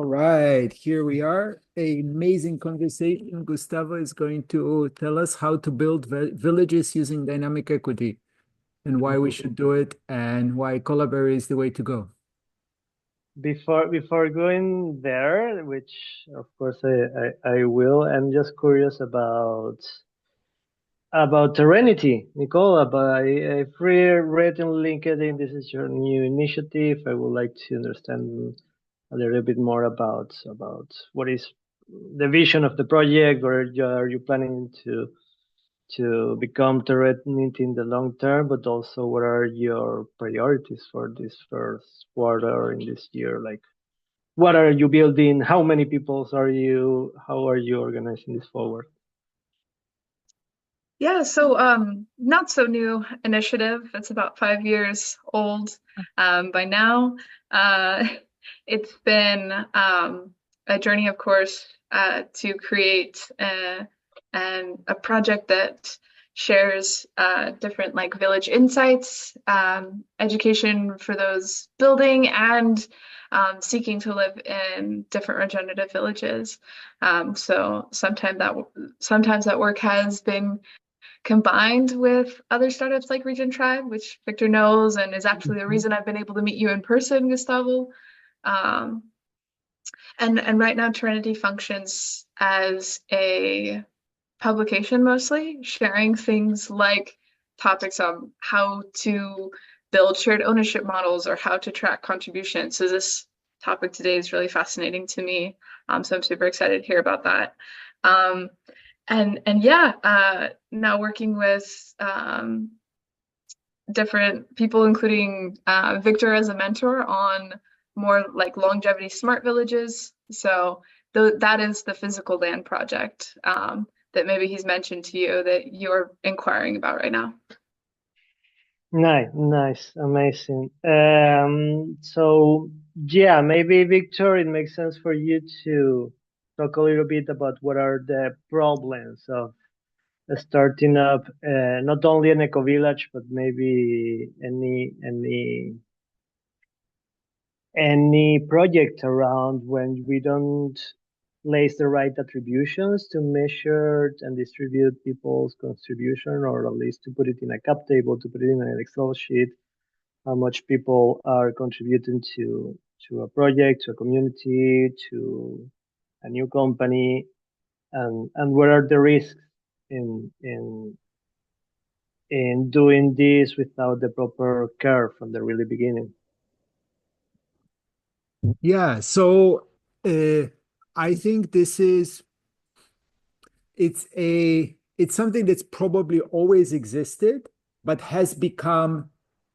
All right, here we are. An amazing conversation. Gustavo is going to tell us how to build villages using dynamic equity and why we should do it and why CollabBerry is the way to go. Before going there, which of course I will, I'm just curious about Serenity, Nicole. I've read on LinkedIn this is your new initiative. I would like to understand a little bit more about what is the vision of the project, or are you planning to become Serenity in the long term, but also what are your priorities for this first quarter in this year? Like, what are you building? How many peoples are you? How are you organizing this forward? Yeah, so not so new initiative. It's about 5 years old by now. Uh, it's been a journey, of course, to create a project that shares different like village insights, education for those building and seeking to live in different regenerative villages. So sometimes that work has been combined with other startups like Regen Tribe, which Victor knows and is actually the reason I've been able to meet you in person, Gustavo. Um, and right now, Trinity functions as a publication mostly, sharing things like topics on how to build shared ownership models or how to track contributions. So this topic today is really fascinating to me. So I'm super excited to hear about that. Um, and yeah, now working with different people, including Victor as a mentor on more like longevity smart villages. So that is the physical land project that maybe he's mentioned to you that you're inquiring about right now. Nice, amazing. So yeah, maybe Victor, it makes sense for you to talk a little bit about what are the problems of starting up not only an eco village, but maybe any project around when we don't place the right attributions to measure and distribute people's contribution, or at least to put it in a cap table, to put it in an Excel sheet, how much people are contributing to a project, to a community, to a new company, and what are the risks in doing this without the proper care from the really beginning. Yeah, so I think it's something that's probably always existed, but has become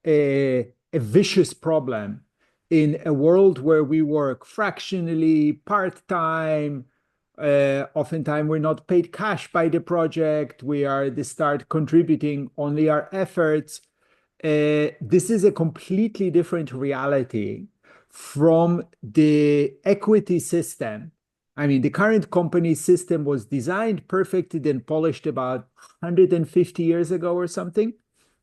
a vicious problem in a world where we work fractionally, part-time. Oftentimes we're not paid cash by the project. They start contributing only our efforts. This is a completely different reality from the equity system. I mean, the current company system was designed, perfected, and polished about 150 years ago or something.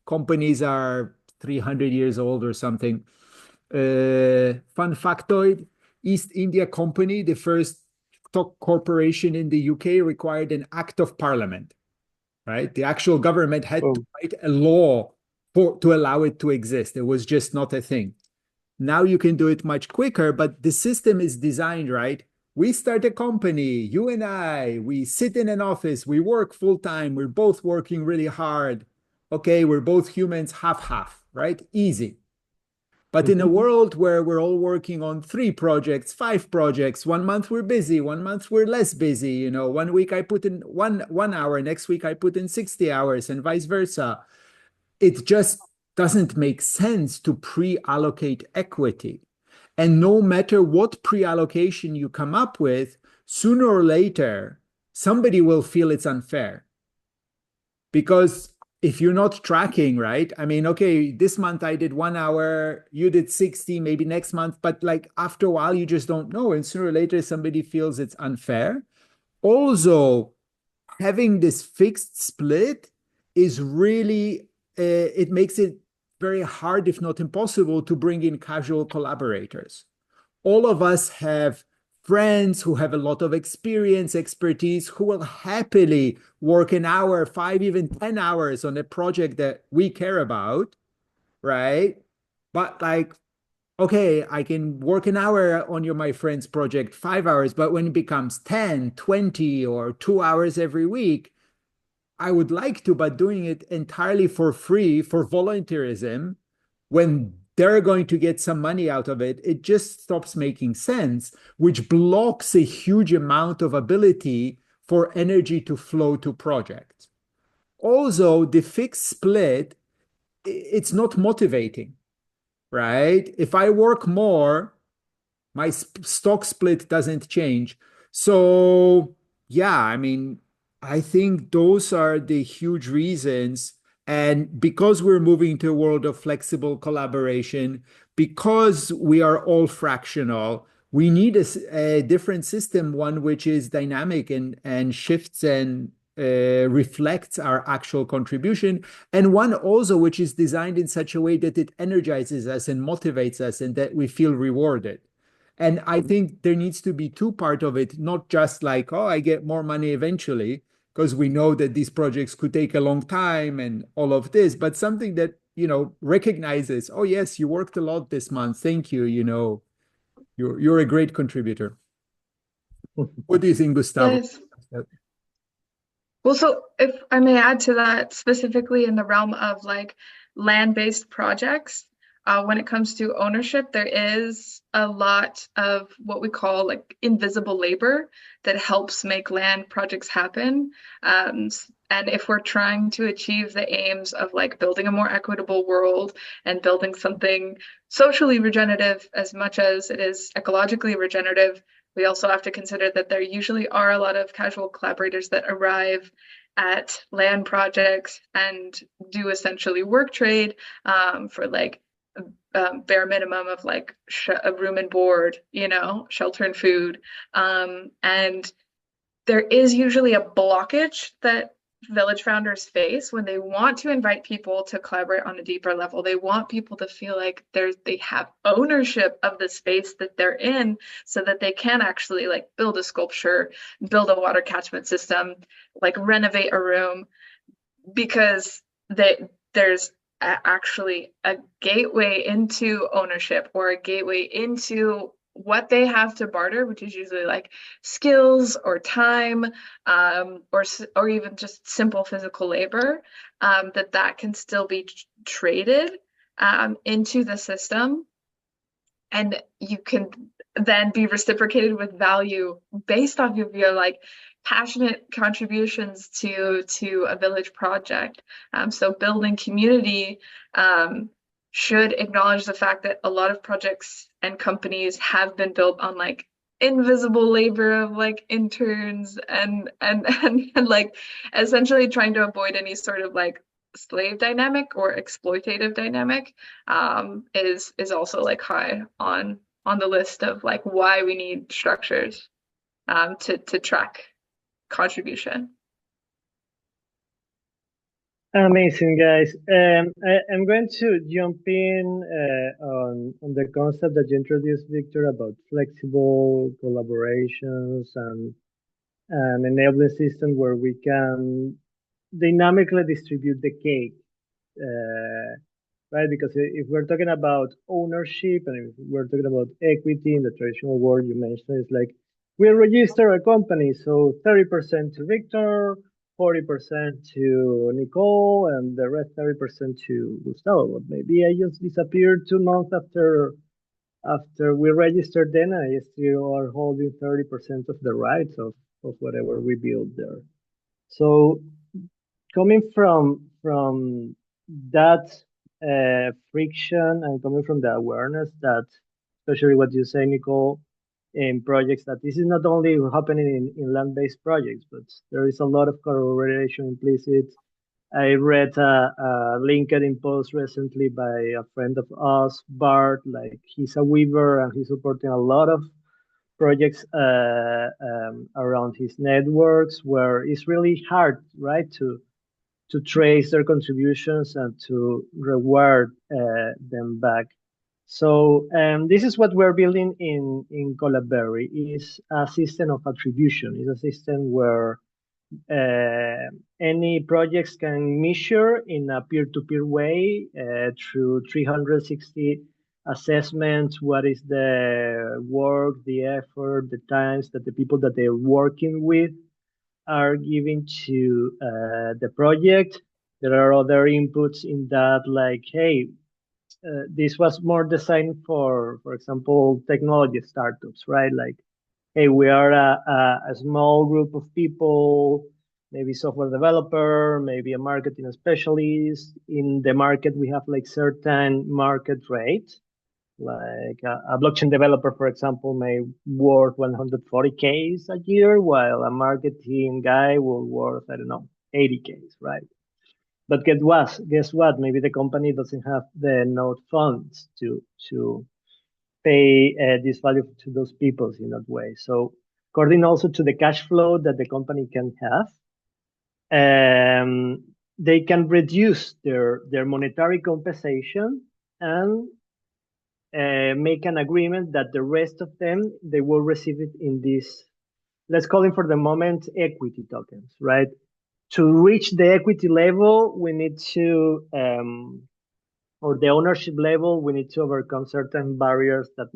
Companies are 300 years old or something. Fun factoid, East India Company, the first stock corporation in the UK, required an act of parliament, right? The actual government had to write a law to allow it to exist. It was just not a thing. Now you can do it much quicker, but the system is designed, right? We start a company, you and I, we sit in an office, we work full time, we're both working really hard. Okay, we're both humans, half, right? Easy. But in a world where we're all working on 3 projects, 5 projects, 1 month we're busy, 1 month we're less busy. You know, 1 week I put in one hour, next week I put in 60 hours, and vice versa. It just doesn't make sense to pre-allocate equity. And no matter what pre-allocation you come up with, sooner or later, somebody will feel it's unfair. Because if you're not tracking, right? I mean, okay, this month I did 1 hour, you did 60, maybe next month, but like after a while, you just don't know. And sooner or later, somebody feels it's unfair. Also, having this fixed split is really, it makes it very hard, if not impossible, to bring in casual collaborators. All of us have friends who have a lot of experience, expertise, who will happily work an hour, 5, even 10 hours on a project that we care about, right? But like, okay, I can work an hour on my friend's project, 5 hours, but when it becomes 10, 20, or 2 hours every week, I would like to, but doing it entirely for free for volunteerism, when they're going to get some money out of it, it just stops making sense, which blocks a huge amount of ability for energy to flow to projects. Also, the fixed split, it's not motivating, right? If I work more, my stock split doesn't change. So, yeah, I mean, I think those are the huge reasons. And because we're moving to a world of flexible collaboration, because we are all fractional, we need a different system, one which is dynamic and shifts and reflects our actual contribution, and one also which is designed in such a way that it energizes us and motivates us and that we feel rewarded. And I think there needs to be two parts of it, not just like, oh, I get more money eventually, because we know that these projects could take a long time and all of this, but something that, recognizes, oh, yes, you worked a lot this month. Thank you. You're a great contributor. What do you think, Gustavo? Yes. Well, so if I may add to that, specifically in the realm of like land-based projects, when it comes to ownership, there is a lot of what we call like invisible labor that helps make land projects happen. And if we're trying to achieve the aims of like building a more equitable world and building something socially regenerative as much as it is ecologically regenerative, we also have to consider that there usually are a lot of casual collaborators that arrive at land projects and do essentially work trade for like bare minimum of like a room and board, shelter and food. And there is usually a blockage that village founders face when they want to invite people to collaborate on a deeper level. They want people to feel like they have ownership of the space that they're in, so that they can actually like build a sculpture, build a water catchment system, like renovate a room, because there's actually a gateway into ownership, or a gateway into what they have to barter, which is usually like skills or time, or even just simple physical labor, that can still be traded into the system, and you can then be reciprocated with value based off of your like passionate contributions to a village project. So building community should acknowledge the fact that a lot of projects and companies have been built on like invisible labor of like interns and like essentially trying to avoid any sort of like slave dynamic or exploitative dynamic, is also like high on the list of like why we need structures to track contribution. Amazing, guys. I'm going to jump in on the concept that you introduced, Victor, about flexible collaborations and an enabling system where we can dynamically distribute the cake, right? Because if we're talking about ownership and if we're talking about equity in the traditional world you mentioned, it's like we register a company, so 30% to Victor, 40% to Nicole, and the rest 30% to Gustavo. But maybe I just disappeared 2 months after we registered, then I still are holding 30% of the rights of whatever we build there. So coming from that friction and coming from the awareness that, especially what you say, Nicole, in projects, that this is not only happening in land-based projects, but there is a lot of collaboration implicit. I read a LinkedIn post recently by a friend of us, Bart, like he's a weaver and he's supporting a lot of projects around his networks, where it's really hard, right, to trace their contributions and to reward them back. So this is what we're building in CollabBerry, is a system of attribution. It's a system where any projects can measure in a peer-to-peer way through 360 assessments what is the work, the effort, the times that the people that they're working with are giving to the project. There are other inputs in that, like, hey, this was more designed for example, technology startups, right? Like, hey, we are a small group of people, maybe software developer, maybe a marketing specialist. In the market, we have like certain market rate. Like a blockchain developer, for example, may worth 140Ks a year, while a marketing guy will worth, I don't know, 80Ks, right? But guess what? Maybe the company doesn't have the node funds to pay this value to those people in that way. So according also to the cash flow that the company can have, they can reduce their monetary compensation and make an agreement that the rest of them, they will receive it in this, let's call it for the moment, equity tokens, right? To reach the equity level, we need to, or the ownership level, we need to overcome certain barriers that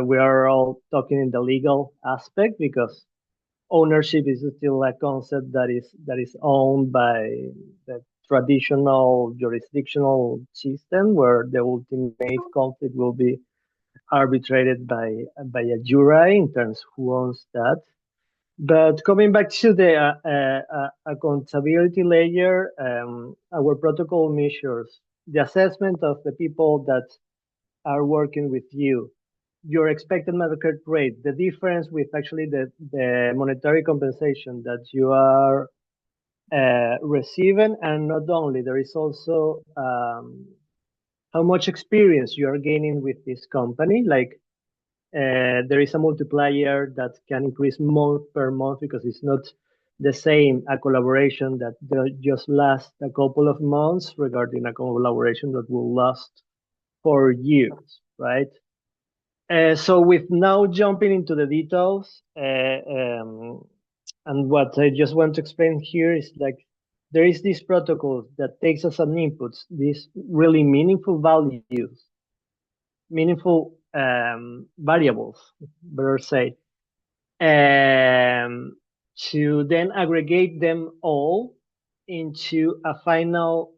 we are all talking in the legal aspect, because ownership is still a concept that is owned by the traditional jurisdictional system, where the ultimate conflict will be arbitrated by a jury in terms of who owns that. But coming back to the accountability layer, our protocol measures the assessment of the people that are working with you, your expected market rate, the difference with actually the monetary compensation that you are receiving, and not only, there is also how much experience you are gaining with this company. Like there is a multiplier that can increase month per month, because it's not the same a collaboration that just lasts a couple of months regarding a collaboration that will last for years, right? So with now jumping into the details, and what I just want to explain here is, like, there is this protocol that takes as an input these really meaningful values, meaningful variables, better say, to then aggregate them all into a final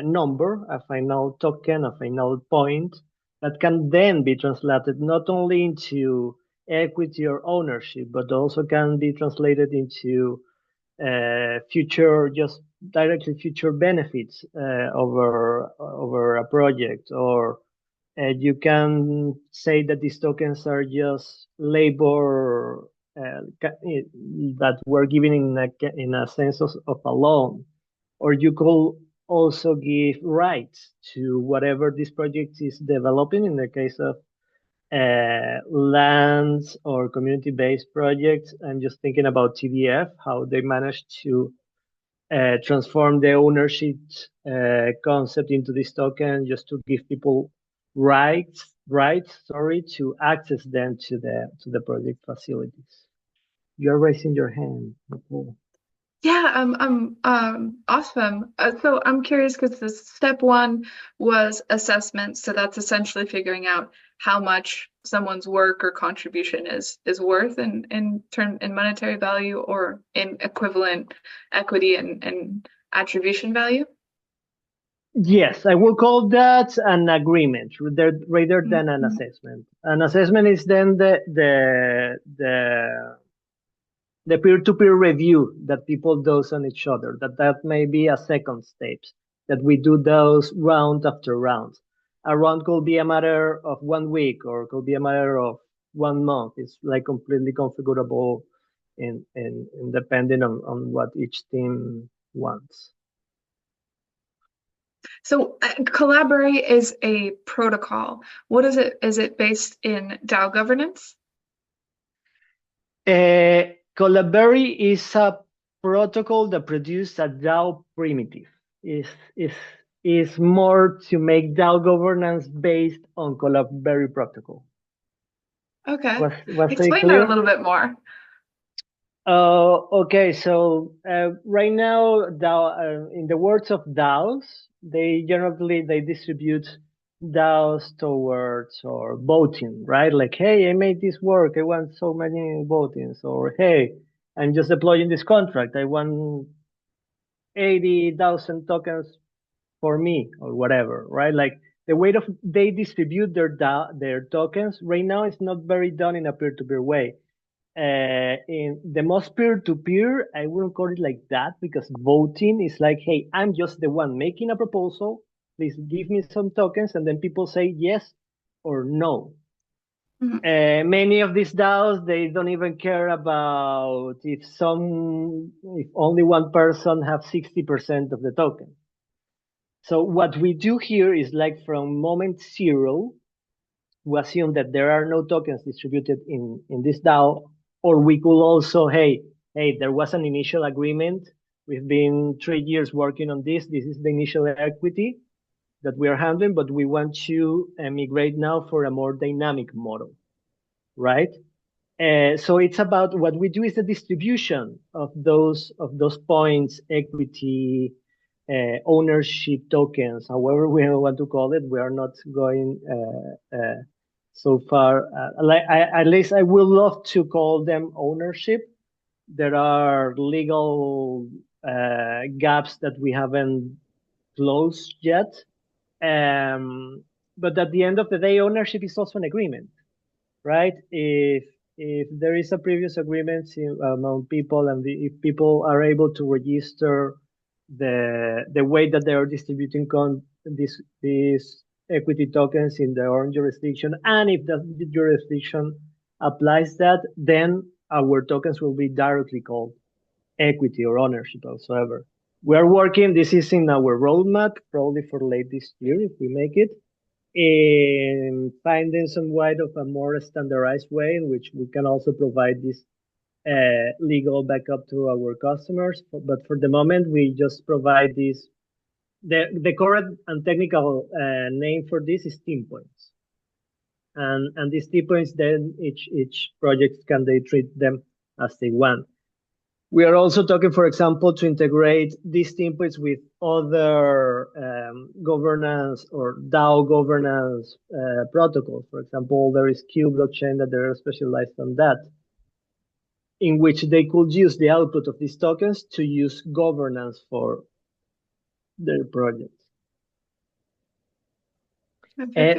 number, a final token, a final point that can then be translated not only into equity or ownership, but also can be translated into future, just directly future benefits over a project. Or you can say that these tokens are just labor that we're giving in a sense of a loan. Or you could also give rights to whatever this project is developing. In the case of lands or community-based projects, I'm just thinking about TDF, how they managed to transform the ownership concept into this token, just to give people rights, to access them to the project facilities. You're raising your hand, Nicole. Yeah, awesome. So I'm curious, because the step one was assessment. So that's essentially figuring out how much someone's work or contribution is worth in monetary value, or in equivalent equity and attribution value. Yes, I will call that an agreement rather than an assessment. An assessment is then the peer-to-peer review that people do on each other. That may be a second step, that we do those round after round. A round could be a matter of 1 week, or could be a matter of 1 month. It's like completely configurable in depending on what each team wants. So CollabBerry is a protocol. What is it? Is it based in DAO governance? CollabBerry is a protocol that produces a DAO primitive. If is more to make DAO governance based on CollabBerry protocol. Okay. Was that Explain clear? that a little bit more. Okay, so right now, DAO, in the words of DAOs, they generally distribute DAOs towards or voting, right? Like, hey, I made this work, I want so many votings, or hey, I'm just deploying this contract, I want 80,000 tokens for me, or whatever, right? Like the way of they distribute their tokens right now is not very done in a peer-to-peer way. In the most peer-to-peer, I wouldn't call it like that because voting is like, hey, I'm just the one making a proposal. Please give me some tokens, and then people say yes or no. Many of these DAOs, they don't even care about if only one person have 60% of the token. So what we do here is like from moment zero, we assume that there are no tokens distributed in this DAO, or we could also, hey, there was an initial agreement. We've been 3 years working on this. This is the initial equity that we are handling, but we want to migrate now for a more dynamic model, right? So it's about what we do is the distribution of those points, equity, ownership tokens, however we want to call it. We are not going so far. At least I would love to call them ownership. There are legal gaps that we haven't closed yet. But at the end of the day, ownership is also an agreement, right? If there is a previous agreement among people, and if people are able to register the way that they are distributing these equity tokens in their own jurisdiction, and if the jurisdiction applies that, then our tokens will be directly called equity or ownership whatsoever. We are working, this is in our roadmap, probably for late this year if we make it, in finding some way of a more standardized way in which we can also provide this legal backup to our customers. But for the moment, we just provide this. The correct and technical name for this is team points. And these team points, then each project they treat them as they want. We are also talking, for example, to integrate these templates with other governance or DAO governance protocols. For example, there is Q blockchain that they're specialized on that, in which they could use the output of these tokens to use governance for their projects.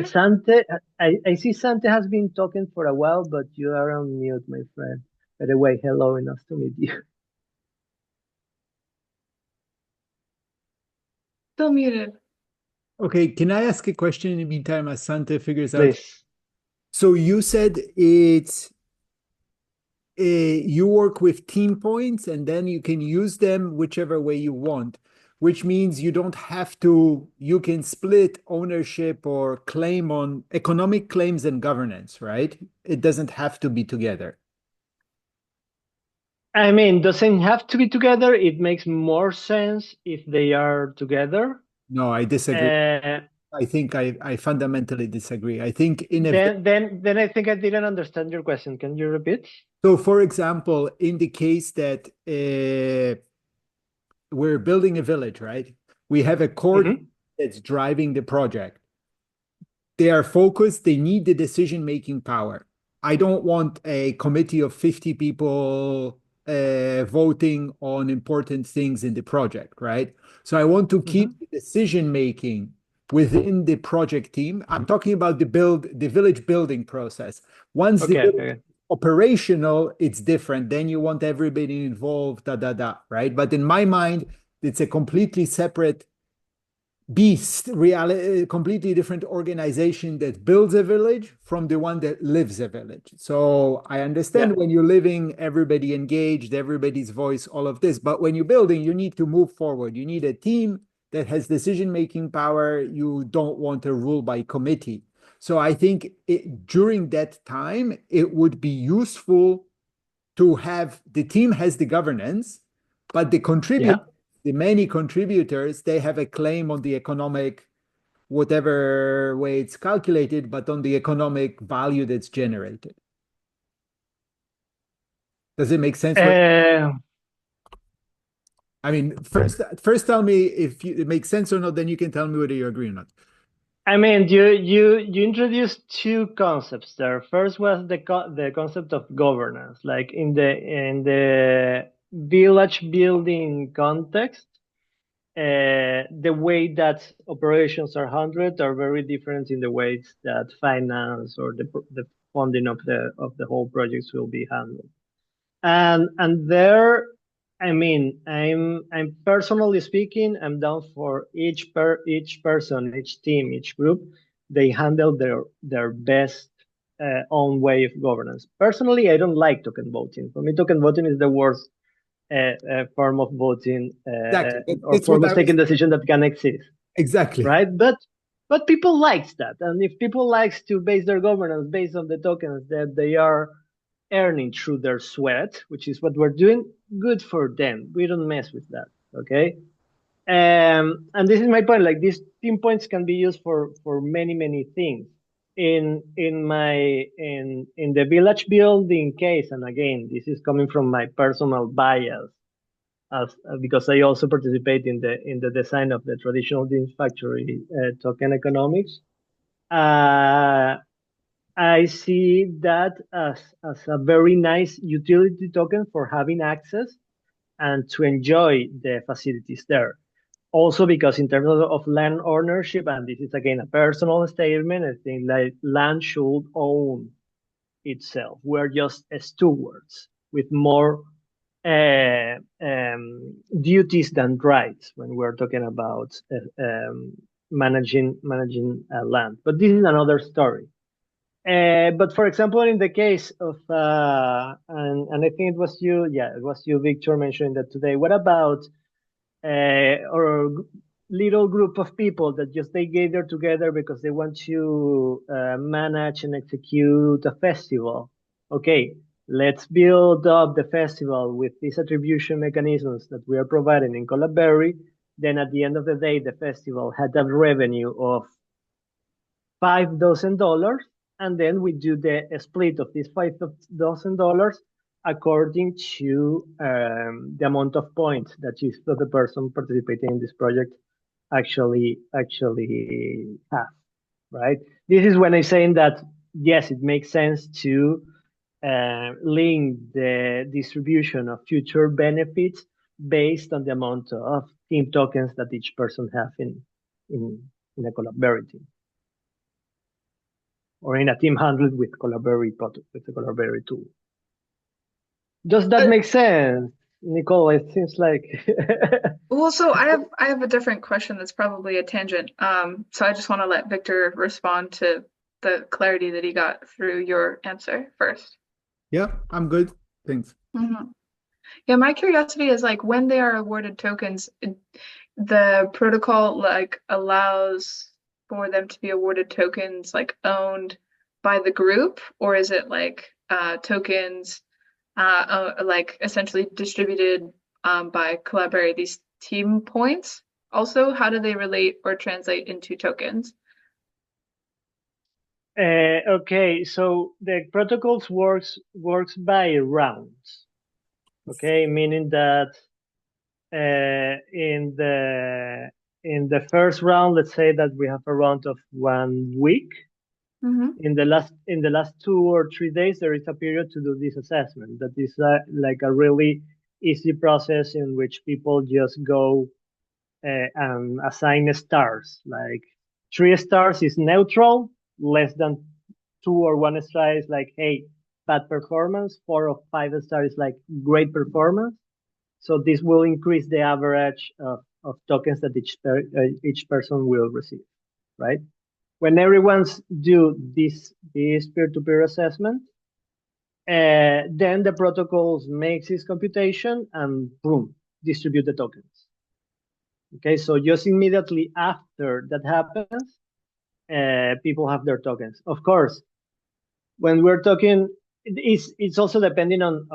Sante, I see Sante has been talking for a while, but you are on mute, my friend. By the way, hello and nice to meet you. Still muted. Okay, can I ask a question in the meantime as Sante figures Please. out? So you said it's you work with team points and then you can use them whichever way you want, which means you don't have to, you can split ownership or claim on economic claims and governance, right? It doesn't have to be together. I mean, doesn't have to be together. It makes more sense if they are together. No, I disagree. I think I fundamentally disagree. I think in a then I think I didn't understand your question. Can you repeat? So, for example, in the case that we're building a village, right? We have a core that's driving the project. They are focused. They need the decision-making power. I don't want a committee of 50 people voting on important things in the project, right? So I want to keep the decision-making within the project team. I'm talking about the village building process. Once the village is operational, it's different. Then you want everybody involved, right? But in my mind, it's a completely separate beast, completely different organization that builds a village from the one that lives a village. So I understand when you're living, everybody engaged, everybody's voice, all of this. But when you're building, you need to move forward. You need a team that has decision-making power. You don't want a rule by committee. So I think during that time, it would be useful to have the team has the governance, but the contributors, the many contributors, they have a claim on the economic, whatever way it's calculated, but on the economic value that's generated. Does it make sense? I mean, first tell me if it makes sense or not, then you can tell me whether you agree or not. I mean, you introduced two concepts there. First was the concept of governance, like in the village building context. The way that operations are handled are very different in the ways that finance or the funding of the whole projects will be handled. And there, I mean, I'm personally speaking, I'm down for each person, each team, each group, they handle their best own way of governance. Personally, I don't like token voting. For me, token voting is the worst form of voting Exactly. or form of taking decision that can exist. Exactly. Right, but people likes that, and if people likes to base their governance based on the tokens that they are earning through their sweat, which is what we're doing, good for them. We don't mess with that, okay? And this is my point. Like these team points can be used for many things. In the village building case, and again, this is coming from my personal bias, because I also participate in the design of the traditional jeans factory token economics. I see that as a very nice utility token for having access and to enjoy the facilities there. Also, because in terms of land ownership, and this is again a personal statement, I think like land should own itself. We're just stewards with more duties than rights when we're talking about managing land. But this is another story. But for example, in the case of, and I think it was you, Victor, mentioning that today. What about or little group of people that just they gather together because they want to manage and execute a festival? Okay, let's build up the festival with these attribution mechanisms that we are providing in CollabBerry. Then at the end of the day, the festival had a revenue of $5,000, and then we do the split of these $5,000 according to the amount of points that the person participating in this project actually have, right? This is when I'm saying that yes, it makes sense to link the distribution of future benefits based on the amount of team tokens that each person have in a CollabBerry team, or in a team handled with CollabBerry product, with the CollabBerry tool. Does that make sense, Nicole? It seems like. Well, so I have a different question that's probably a tangent. So I just want to let Victor respond to the clarity that he got through your answer first. Yeah, I'm good. Thanks. Mm-hmm. Yeah, my curiosity is like when they are awarded tokens, the protocol like allows for them to be awarded tokens like owned by the group, or is it like tokens like essentially distributed by CollabBerry, these team points? Also, how do they relate or translate into tokens? Okay, so the protocols works by rounds. Okay, meaning that in the first round, let's say that we have a round of 1 week. Mm-hmm. In the last 2 or 3 days, there is a period to do this assessment. That is like a really easy process in which people just go and assign stars. Like 3 stars is neutral, less than 2 or 1 star is like, hey, bad performance. 4 or 5 stars is like great performance. So this will increase the average of tokens that each person will receive, right? When everyone's do this peer-to-peer assessment, then the protocols makes its computation and boom, distribute the tokens. Okay, so just immediately after that happens, people have their tokens. Of course, when we're talking, it's also depending on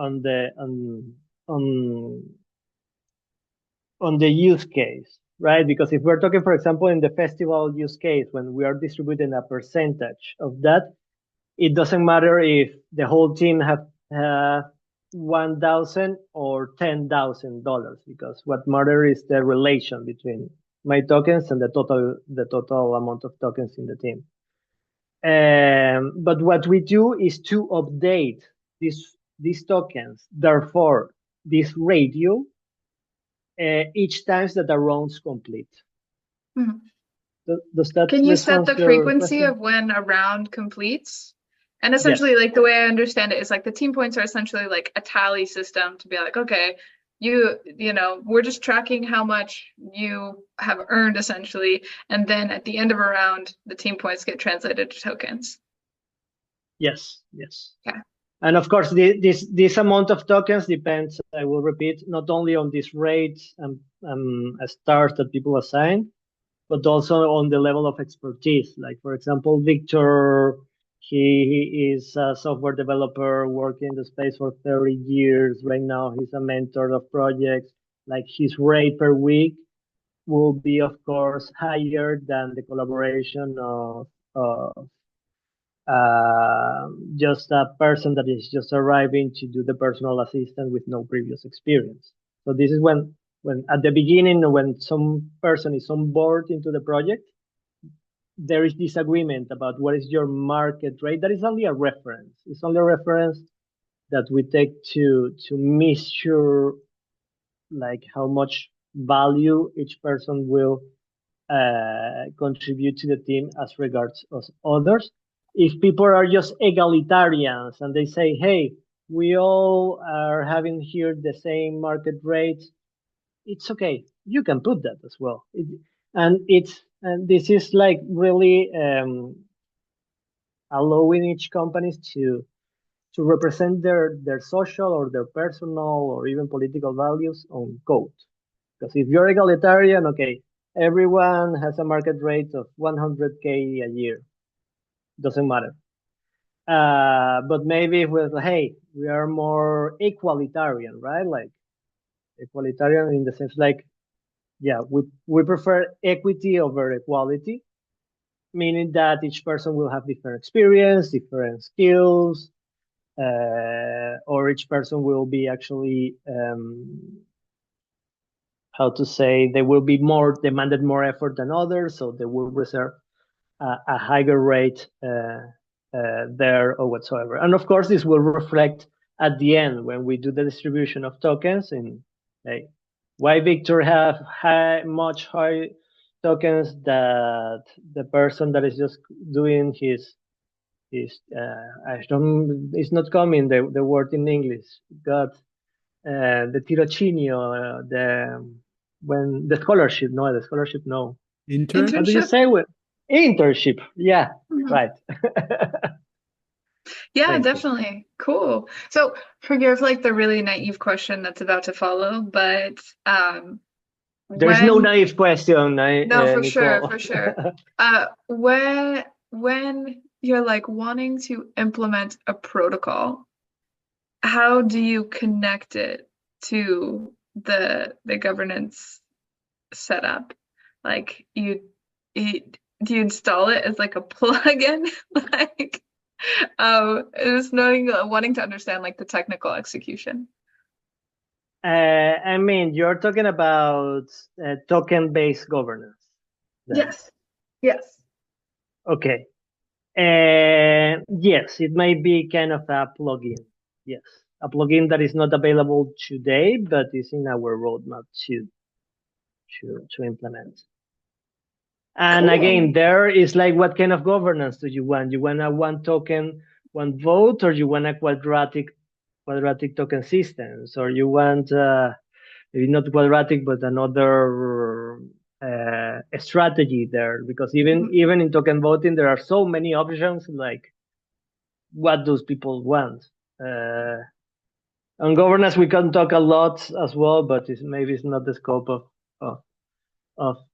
on the use case, right? Because if we're talking, for example, in the festival use case, when we are distributing a percentage of that, it doesn't matter if the whole team have $1,000 or $10,000, because what matters is the relation between my tokens and the total amount of tokens in the team. But what we do is to update these tokens. Therefore, this radio each time that the round's complete. Mhm. Does that Can you set the answer your frequency question? of when a round completes? And essentially, like the way I understand it is like the team points are essentially like a tally system to be like, okay, you know, we're just tracking how much you have earned essentially, and then at the end of a round, the team points get translated to tokens. Yes. Okay. And of course, this amount of tokens depends, I will repeat, not only on these rates and stars that people assign, but also on the level of expertise. Like, for example, Victor, he is a software developer working in the space for 30 years. Right now, he's a mentor of projects. Like, his rate per week will be, of course, higher than the collaboration of just a person that is just arriving to do the personal assistant with no previous experience. So this is when at the beginning, when some person is on board into the project, there is disagreement about what is your market rate. That is only a reference. It's only a reference that we take to measure like how much value each person will contribute to the team as regards others. If people are just egalitarians and they say, hey, we all are having here the same market rates, it's okay. You can put that as well. And this is like really allowing each companies to represent their social or their personal or even political values on code. Because if you're egalitarian, okay, everyone has a market rate of 100K a year. Doesn't matter. But maybe with, hey, we are more equalitarian, right? Like equalitarian in the sense like, yeah, we prefer equity over equality, meaning that each person will have different experience, different skills, or each person will be actually how to say, they will be more demanded more effort than others, so they will reserve a higher rate there or whatsoever. And of course, this will reflect at the end when we do the distribution of tokens in hey, why Victor have much high tokens that the person that is just doing his I don't, it's not coming the word in English, got the tirocinio, when the scholarship, no. Intern? How do you Internship? say it? Internship. Yeah, Mhm. right. Yeah, Thank you. definitely. Cool. So forgive like the really naive question that's about to follow, but There's no when naive question, no, for sure, Nicole. for sure. When you're like wanting to implement a protocol, how do you connect it to the governance setup? Like you do you install it as like a plugin? Like just wanting to understand like the technical execution. I mean, you're talking about token-based governance. Then. Yes. Okay. Yes, it might be kind of a plugin. Yes, a plugin that is not available today, but is in our roadmap to implement. And Cool. again, there is like, what kind of governance do you want? You want a one token, one vote, or you want a quadratic token systems, or you want maybe not quadratic, but another strategy there? Because even in token voting, there are so many options. Like, what those people want? On governance, we can talk a lot as well, but maybe it's not the scope of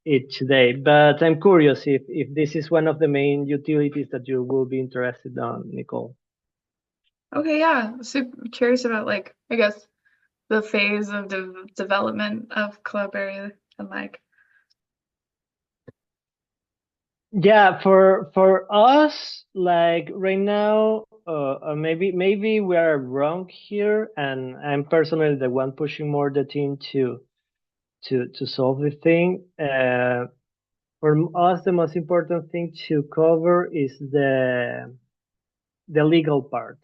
it today. But I'm curious if this is one of the main utilities that you will be interested on, Nicole. Okay, yeah. Super curious about like, I guess, the phase of development of CollabBerry and like? Yeah, for us, like right now, maybe we are wrong here, and I'm personally the one pushing more the team to solve the thing. For us, the most important thing to cover is the legal part.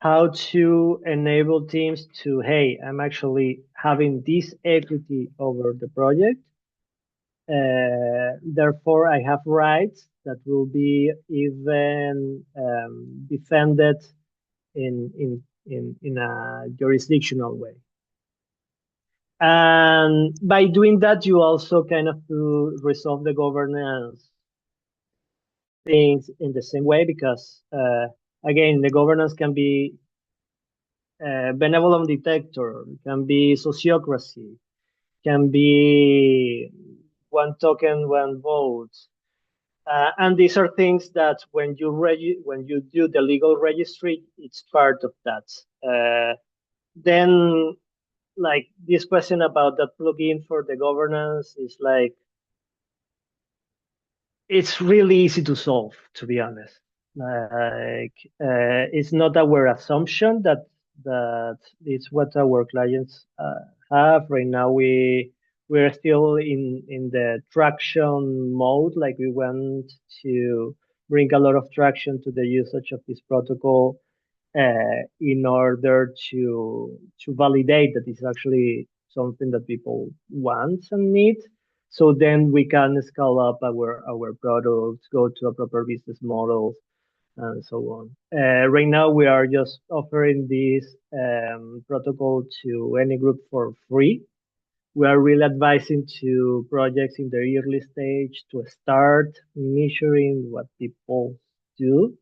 How to enable teams to, hey, I'm actually having this equity over the project. Therefore, I have rights that will be even defended in a jurisdictional way. And by doing that, you also kind of to resolve the governance things in the same way, because again, the governance can be benevolent detector, can be sociocracy, can be one token, one vote. And these are things that when you do the legal registry, it's part of that. Then, like this question about that plugin for the governance is like, it's really easy to solve, to be honest. It's not our assumption that it's what our clients have right now. We're still in the traction mode. Like we want to bring a lot of traction to the usage of this protocol in order to validate that it's actually something that people want and need. So then we can scale up our products, go to a proper business model, and so on. Right now, we are just offering this protocol to any group for free. We are really advising to projects in the early stage to start measuring what people do.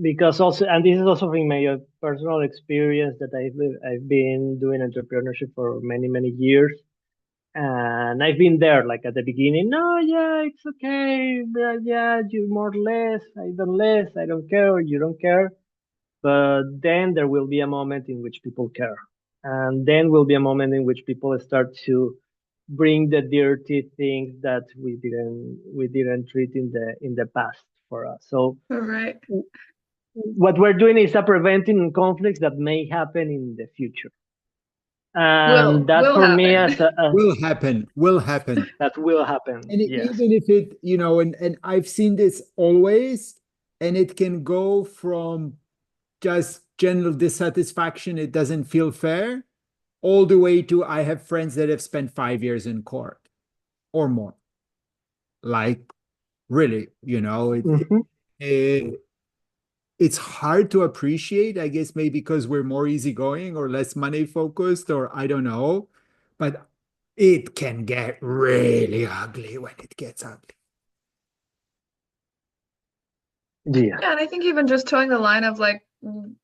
Because also, and this is also from my personal experience that I've been doing entrepreneurship for many years, and I've been there like at the beginning. No, yeah, it's okay. Yeah, you more or less. I don't less. I don't care. Or you don't care. But then there will be a moment in which people care, and then will be a moment in which people start to bring the dirty things that we didn't treat in the past for us. So All right. what we're doing is preventing conflicts that may happen in the future. And that Will for me happen. as a Will happen, will happen. that will happen. And Yes. even if it, and I've seen this always, and it can go from just general dissatisfaction, it doesn't feel fair, all the way to I have friends that have spent 5 years in court or more. Like, really, Mhm. it's hard to appreciate, I guess, maybe because we're more easygoing or less money focused, or I don't know, but it can get really ugly when it gets ugly. Yeah. Yeah, and I think even just towing the line of like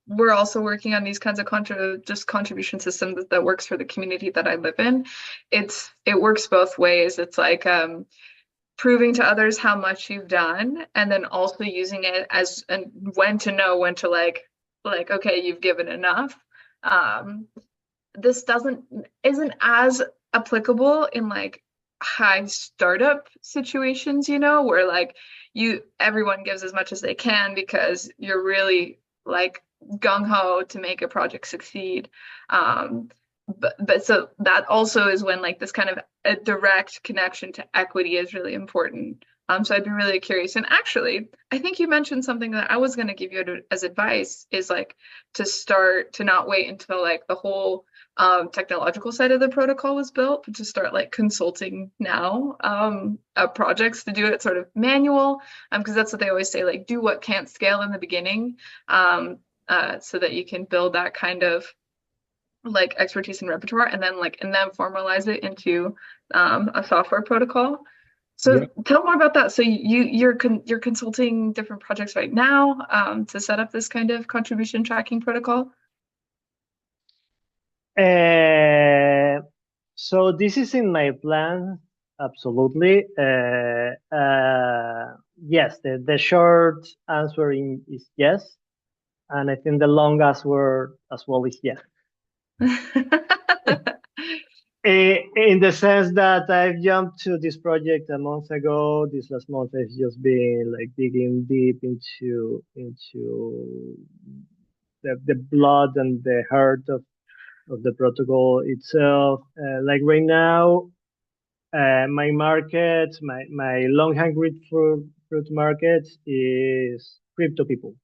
we're also working on these kinds of contribution systems that works for the community that I live in. It works both ways. It's like proving to others how much you've done, and then also using it as and when to know when to like okay, you've given enough. This isn't as applicable in like high startup situations, where like everyone gives as much as they can because you're really like gung-ho to make a project succeed. But so that also is when like this kind of a direct connection to equity is really important. So I'd be really curious. And actually, I think you mentioned something that I was going to give you as advice is like to not wait until like the whole technological side of the protocol was built, but to start like consulting now projects to do it sort of manual, because that's what they always say, like do what can't scale in the beginning, so that you can build that kind of like expertise and repertoire, and then formalize it into a software protocol. So Yeah. tell more about that. So you're consulting different projects right now to set up this kind of contribution tracking protocol. So this is in my plan, absolutely. Yes, the short answer is yes. And I think the long answer as well is yes. In the sense that I've jumped to this project a month ago. This last month I've just been like digging deep into the blood and the heart of the protocol itself. Like right now, my market, my long hanging fruit market is crypto people.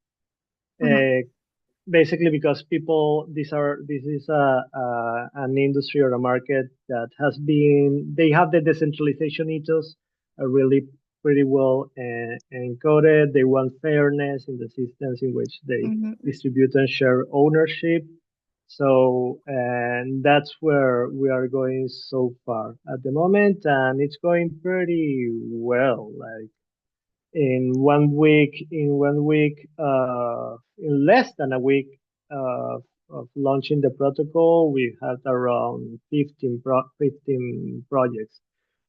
Basically because people, this is an industry or a market that they have the decentralization ethos really pretty well encoded. They want fairness in the systems in which they distribute and share ownership. So, and that's where we are going so far at the moment, and it's going pretty well. Like in 1 week, in less than a week of launching the protocol, we had around 15 projects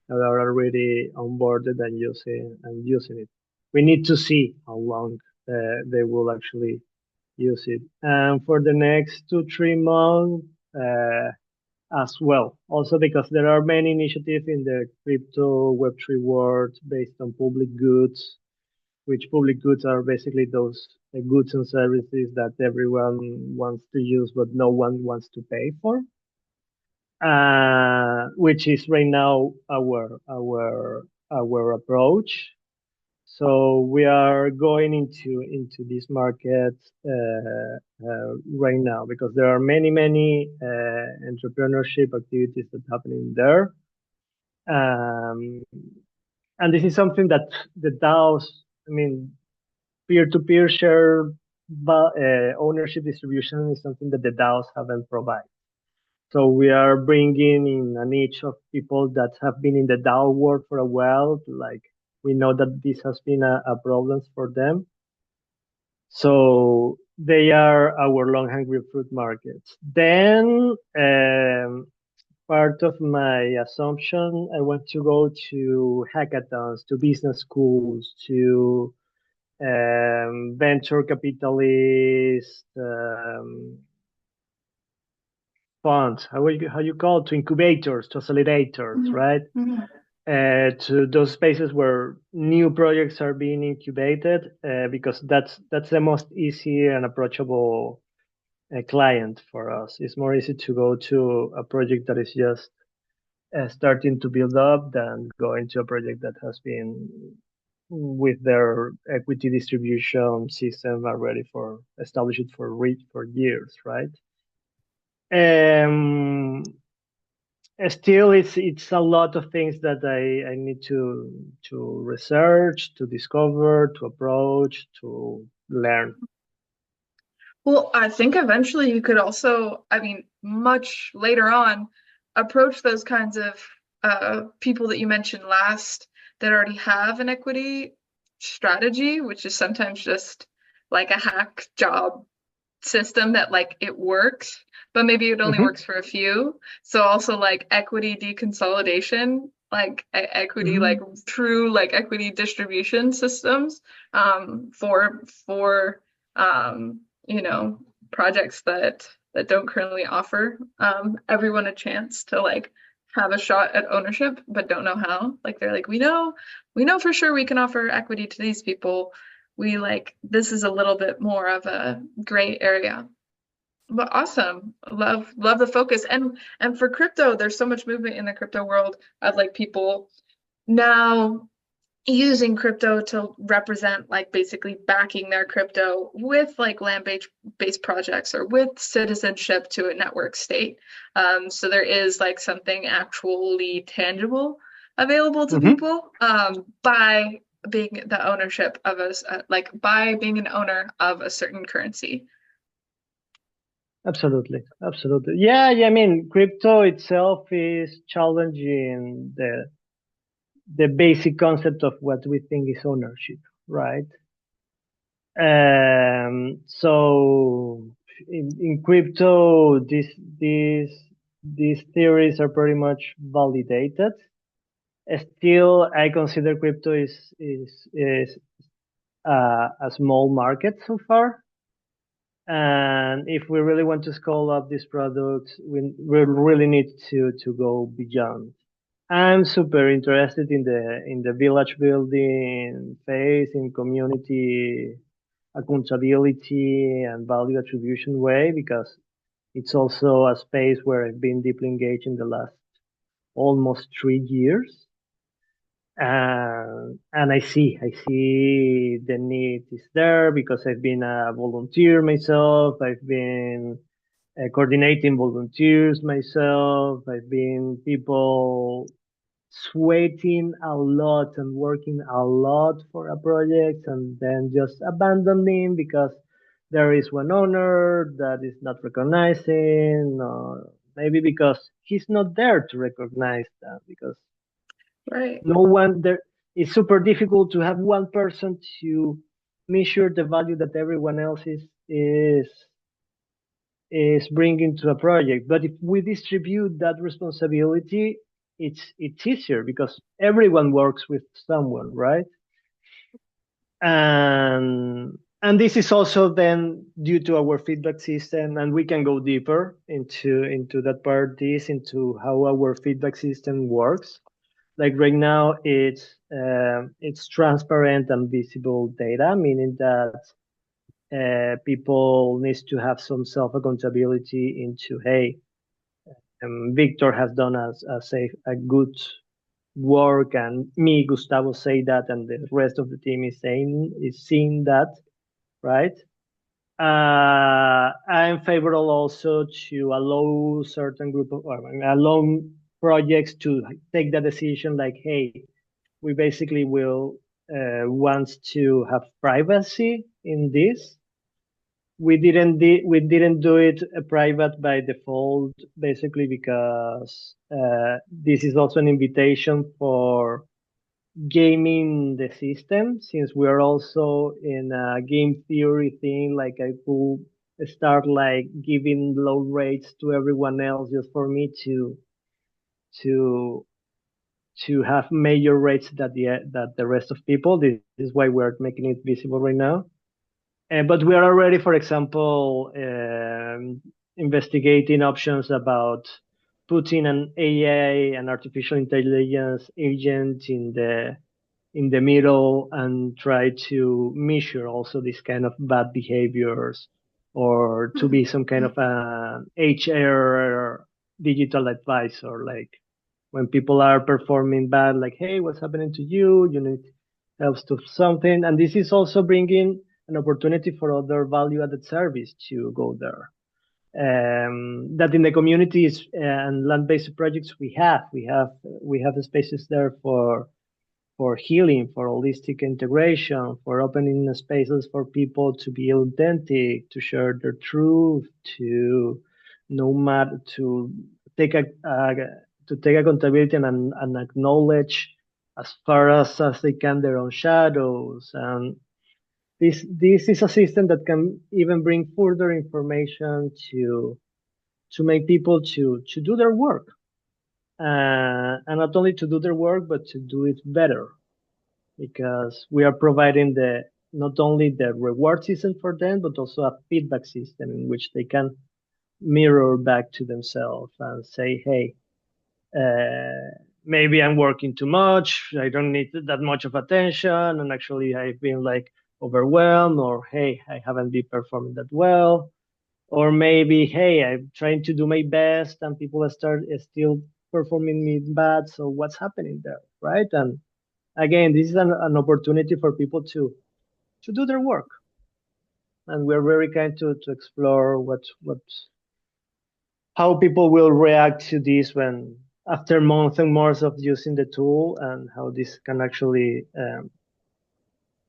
that are already onboarded and using it. We need to see how long they will actually use it. And for the next 2-3 months, as well. Also because there are many initiatives in the crypto Web3 world based on public goods, which public goods are basically those goods and services that everyone wants to use, but no one wants to pay for. Which is right now our approach. So we are going into this market right now because there are many entrepreneurship activities that happening there, and this is something that the DAOs, I mean, peer-to-peer share ownership distribution is something that the DAOs haven't provided. So we are bringing in a niche of people that have been in the DAO world for a while, like. We know that this has been a problem for them. So they are our long hanging fruit markets. Then part of my assumption, I want to go to hackathons, to business schools, to venture capitalist funds. How you call it? To incubators, to accelerators, right? To those spaces where new projects are being incubated, because that's the most easy and approachable client for us. It's more easy to go to a project that is just starting to build up than going to a project that has been with their equity distribution system already established for years, right? Still, it's a lot of things that I need to research, to discover, to approach, to learn. Well, I think eventually you could also, I mean, much later on, approach those kinds of people that you mentioned last that already have an equity strategy, which is sometimes just like a hack job system that like it works, but maybe it only works for a few. So also like equity deconsolidation, like equity, like true like equity distribution systems for you know, projects that don't currently offer everyone a chance to like have a shot at ownership but don't know how. Like they're like, we know for sure we can offer equity to these people. We like, this is a little bit more of a gray area. But awesome. Love the focus. And for crypto, there's so much movement in the crypto world of like people now using crypto to represent like basically backing their crypto with like land-based projects or with citizenship to a network state. So there is like something actually tangible available to people by being the ownership of like by being an owner of a certain currency. Absolutely. Yeah. I mean, crypto itself is challenging the basic concept of what we think is ownership, right? So in crypto, these theories are pretty much validated. Still, I consider crypto is a small market so far. And if we really want to scale up this product, we really need to go beyond. I'm super interested in the village building phase, in community accountability and value attribution way, because it's also a space where I've been deeply engaged in the last almost 3 years. And I see the need is there because I've been a volunteer myself. I've been coordinating volunteers myself. I've been people sweating a lot and working a lot for a project and then just abandoning because there is one owner that is not recognizing, or maybe because he's not there to recognize that, because Right. no one there. It's super difficult to have one person to measure the value that everyone else is bringing to a project. But if we distribute that responsibility, it's easier because everyone works with someone, right? And this is also then due to our feedback system, and we can go deeper into that part, into how our feedback system works. Like right now, it's transparent and visible data, meaning that people needs to have some self accountability into, hey, Victor has done a good work, and me, Gustavo, say that, and the rest of the team is seeing that, right? I'm favorable also to allow certain group of, or allow projects to take the decision, like, hey, we basically will want to have privacy in this. We didn't do it private by default, basically because this is also an invitation for gaming the system, since we are also in a game theory thing. Like, I could start like giving low rates to everyone else just for me to to have major rates that the rest of people. This is why we're making it visible right now. But we are already, for example, investigating options about putting an AI, an artificial intelligence agent in the middle, and try to measure also this kind of bad behaviors, or to be some kind of a HR digital advisor, like when people are performing bad, like, hey, what's happening to you? You need help to something. And this is also bringing an opportunity for other value added service to go there. That in the communities and land-based projects we have spaces there for healing, for holistic integration, for opening spaces for people to be authentic, to share their truth, to no matter to take a to take accountability and acknowledge as far as they can their own shadows. And this is a system that can even bring further information to make people to do their work, and not only to do their work but to do it better, because we are providing the not only the reward system for them, but also a feedback system in which they can mirror back to themselves and say, hey, maybe I'm working too much, I don't need that much of attention, and actually I've been like overwhelmed, or hey, I haven't been performing that well, or maybe, hey, I'm trying to do my best and people start still performing me bad, so what's happening there, right? And again, this is an opportunity for people to do their work, and we're very kind to explore what how people will react to this when after months and months of using the tool, and how this can actually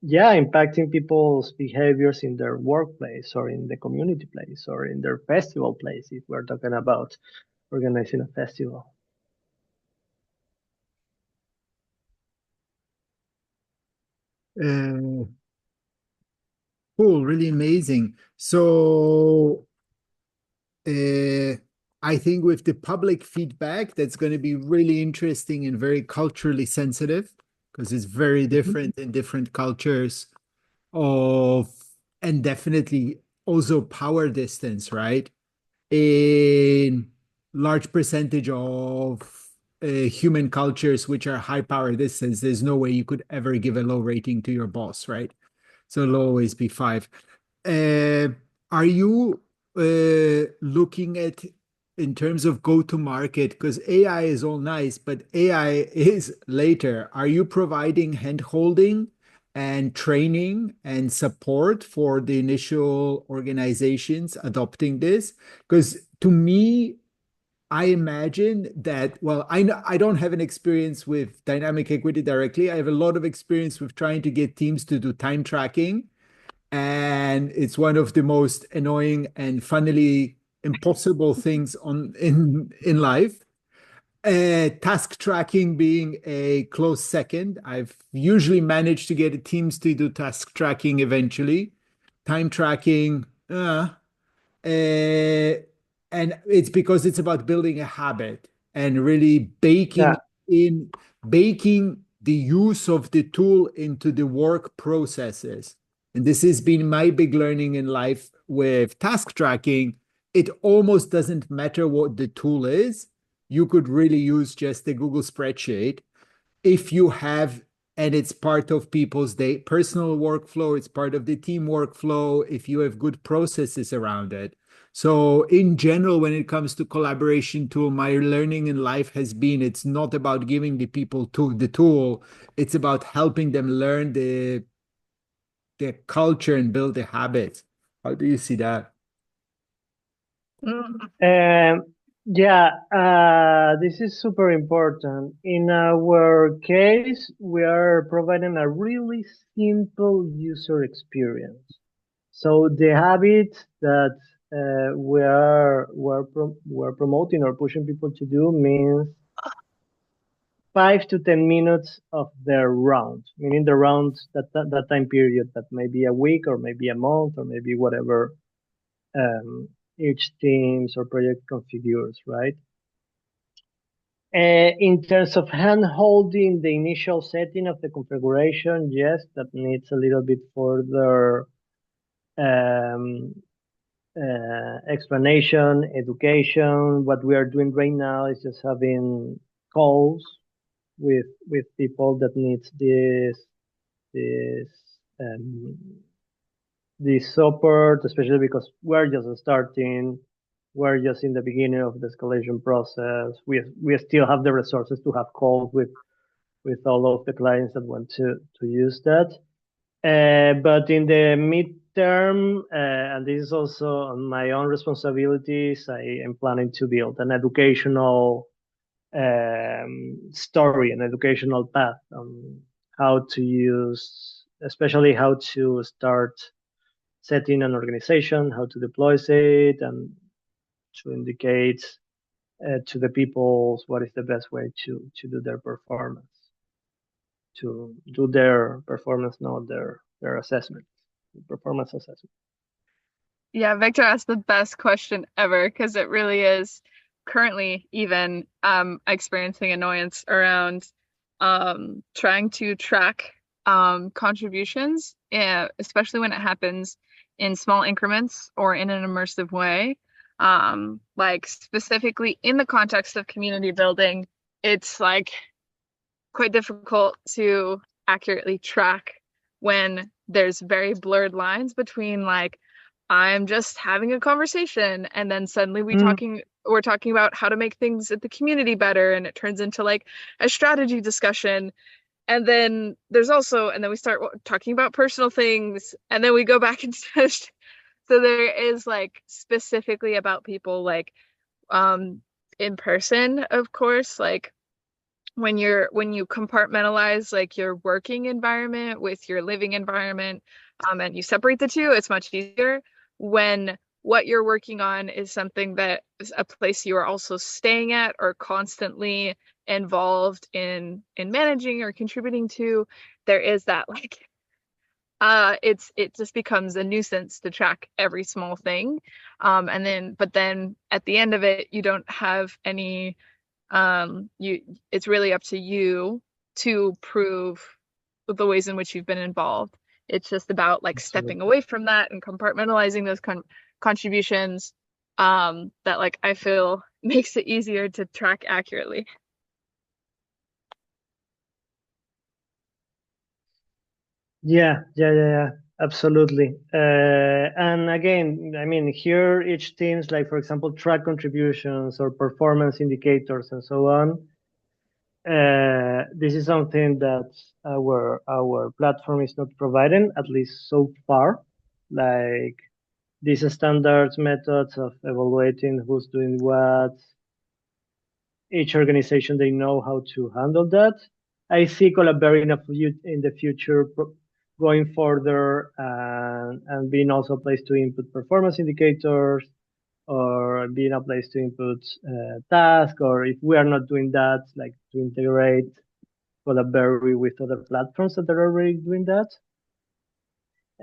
impacting people's behaviors in their workplace, or in the community place, or in their festival place, if we're talking about organizing a festival. Cool, really amazing. So I think with the public feedback, that's going to be really interesting and very culturally sensitive, because it's very different in different cultures of, and definitely also power distance, right? In large percentage of human cultures which are high power distance, there's no way you could ever give a low rating to your boss, right? So it'll always be 5. Are you looking at in terms of go to market? Because AI is all nice, but AI is later. Are you providing hand holding and training and support for the initial organizations adopting this? Because to me, I imagine that, well, I don't have an experience with dynamic equity directly. I have a lot of experience with trying to get teams to do time tracking, and it's one of the most annoying and funnily impossible things in life. Task tracking being a close second. I've usually managed to get teams to do task tracking eventually. Time tracking, uh, and it's because it's about building a habit and really Yeah. baking the use of the tool into the work processes. And this has been my big learning in life with task tracking. It almost doesn't matter what the tool is. You could really use just a Google spreadsheet if you have, and it's part of people's personal workflow, it's part of the team workflow, if you have good processes around it. So in general, when it comes to collaboration tool, my learning in life has been it's not about giving the people the tool, it's about helping them learn the culture and build the habits. How do you see that? Um, yeah, this is super important. In our case, we are providing a really simple user experience. So the habit that we're promoting or pushing people to do means 5 to 10 minutes of their round, meaning the round that time period that may be a week or maybe a month or maybe whatever each teams or project configures, right? In terms of hand holding the initial setting of the configuration, yes, that needs a little bit further um, explanation, education. What we are doing right now is just having calls with people that needs this um, this support, especially because we're just starting, we're just in the beginning of the escalation process. We still have the resources to have calls with all of the clients that want to use that. But in the midterm, and this is also on my own responsibilities, I am planning to build an educational story, an educational path on how to use, especially how to start setting an organization, how to deploy it, and to indicate to the people what is the best way to do their performance, to do their performance, not their assessment, performance assessment. Yeah, Victor asked the best question ever because it really is currently even experiencing annoyance around trying to track contributions, especially when it happens in small increments or in an immersive way. Like specifically in the context of community building, it's like quite difficult to accurately track when there's very blurred lines between like I'm just having a conversation and then suddenly we're talking about how to make things at the community better and it turns into like a strategy discussion and then we start talking about personal things and then we go back and so there is like specifically about people like in person, of course, like when you compartmentalize like your working environment with your living environment, and you separate the two, it's much easier. When what you're working on is something that is a place you are also staying at or constantly involved in managing or contributing to, there is that like it just becomes a nuisance to track every small thing. But then at the end of it, you don't have any it's really up to you to prove the ways in which you've been involved It's just about like stepping away from that and compartmentalizing those contributions that like I feel makes it easier to track accurately. Yeah, absolutely. And again, I mean, here each teams, like for example, track contributions or performance indicators and so on. This is something that our platform is not providing, at least so far. Like these standards methods of evaluating who's doing what. Each organization, they know how to handle that. I see CollabBerry in the future going further and being also a place to input performance indicators or being a place to input tasks, or if we are not doing that, like to integrate CollabBerry with other platforms that are already doing that.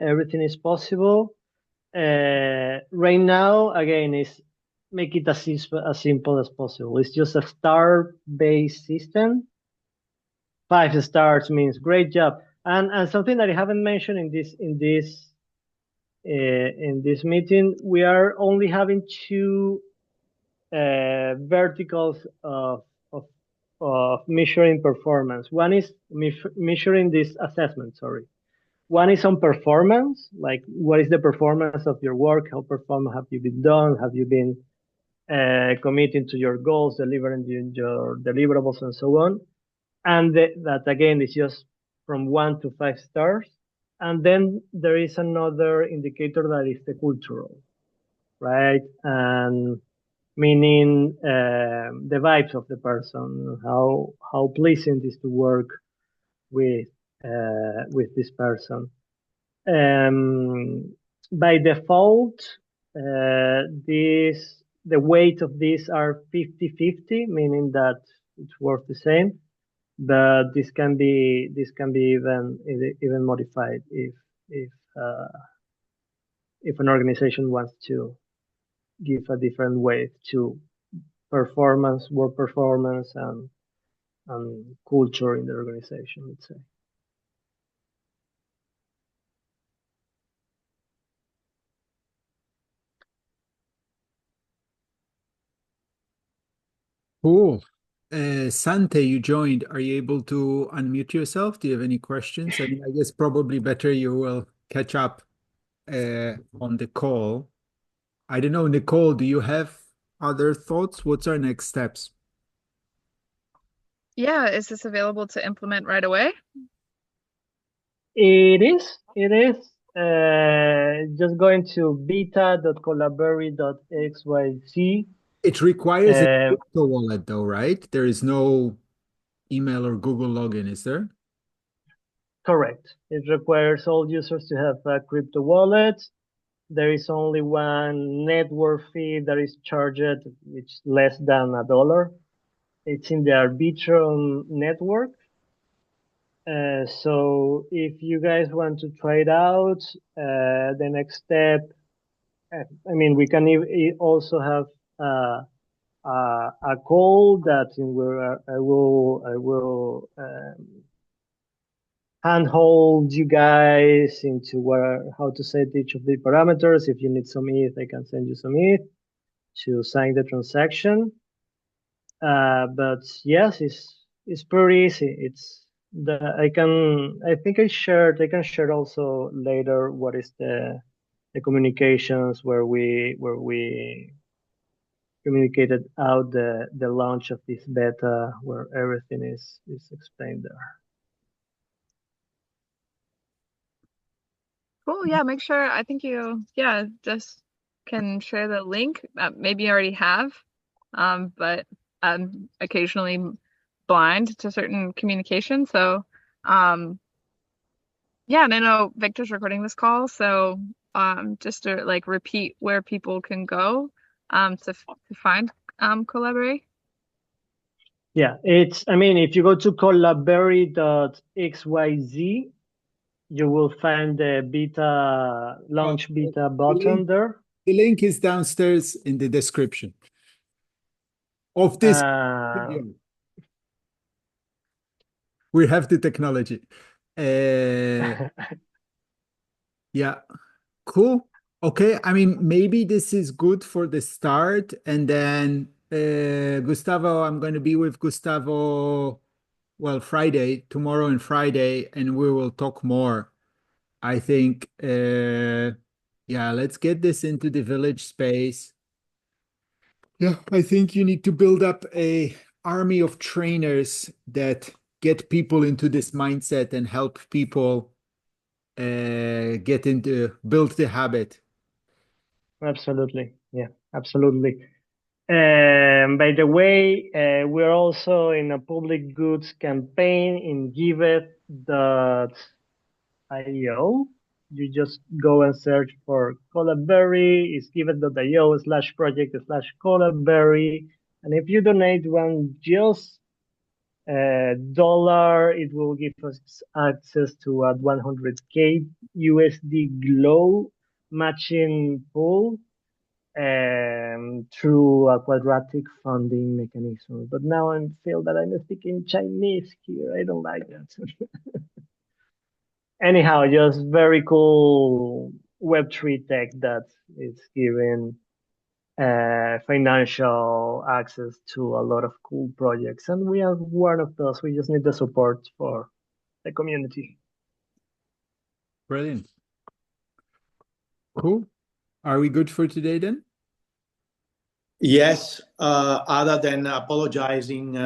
Everything is possible. Right now, again, is make it as simple as possible. It's just a star-based system. 5 stars means great job. And something that I haven't mentioned in this meeting, we are only having two verticals of measuring performance. One is measuring this assessment. Sorry. One is on performance, like what is the performance of your work? How perform have you been done? Have you been committing to your goals, delivering your deliverables, and so on? And that again is just from 1 to 5 stars. And then there is another indicator that is the cultural, right? And meaning the vibes of the person, how pleasant it is to work with this person. By default, the weight of these are 50-50, meaning that it's worth the same. But this can be even modified uh, if an organization wants to give a different weight to performance, work performance, and culture in the organization, let's say. Cool. Sante, you joined. Are you able to unmute yourself? Do you have any questions? I mean, I guess probably better you will catch up on the call. I don't know, Nicole, do you have other thoughts? What's our next steps? Yeah, is this available to implement right away? It is. Just going to beta.collaborate.xyz. It requires a crypto wallet though, right? There is no email or Google login, is there? Correct. It requires all users to have a crypto wallet. There is only one network fee that is charged, which is less than $1. It's in the Arbitrum network. So if you guys want to try it out, the next step, I mean, we can also have a call that in where I will handhold you guys into how to set each of the parameters. If you need some ETH, I can send you some ETH to sign the transaction. But yes, it's pretty easy. I think I can share also later what is the communications where we communicated out the launch of this beta where everything is explained there. Cool. Yeah, make sure. I think you, yeah, just can share the link. Maybe you already have, but I'm occasionally blind to certain communication. So, yeah, and I know Victor's recording this call, so just to like repeat where people can go to find CollabBerry. Yeah, I mean, if you go to collabberry.xyz, you will find the launch beta button there. The link is downstairs in the description of this video. We have the technology. Yeah. Cool. Okay. I mean, maybe this is good for the start. And then, Gustavo, I'm going to be with Gustavo, well, Friday, tomorrow and Friday, and we will talk more. I think, yeah, let's get this into the village space. Yeah, I think you need to build up a army of trainers that get people into this mindset and help people get into build the habit. Absolutely. Yeah, absolutely. By the way, we're also in a public goods campaign in givet.io. You just go and search for CollabBerry. It's givet.io/project/CollabBerry. And if you donate one just dollar, it will give us access to a 100K USD Glow matching pool through a quadratic funding mechanism. But now I feel that I'm speaking Chinese here. I don't like that. Anyhow, just very cool Web3 tech that is giving financial access to a lot of cool projects. And we are one of those. We just need the support for the community. Brilliant. Cool. Are we good for today then? Yes, other than apologizing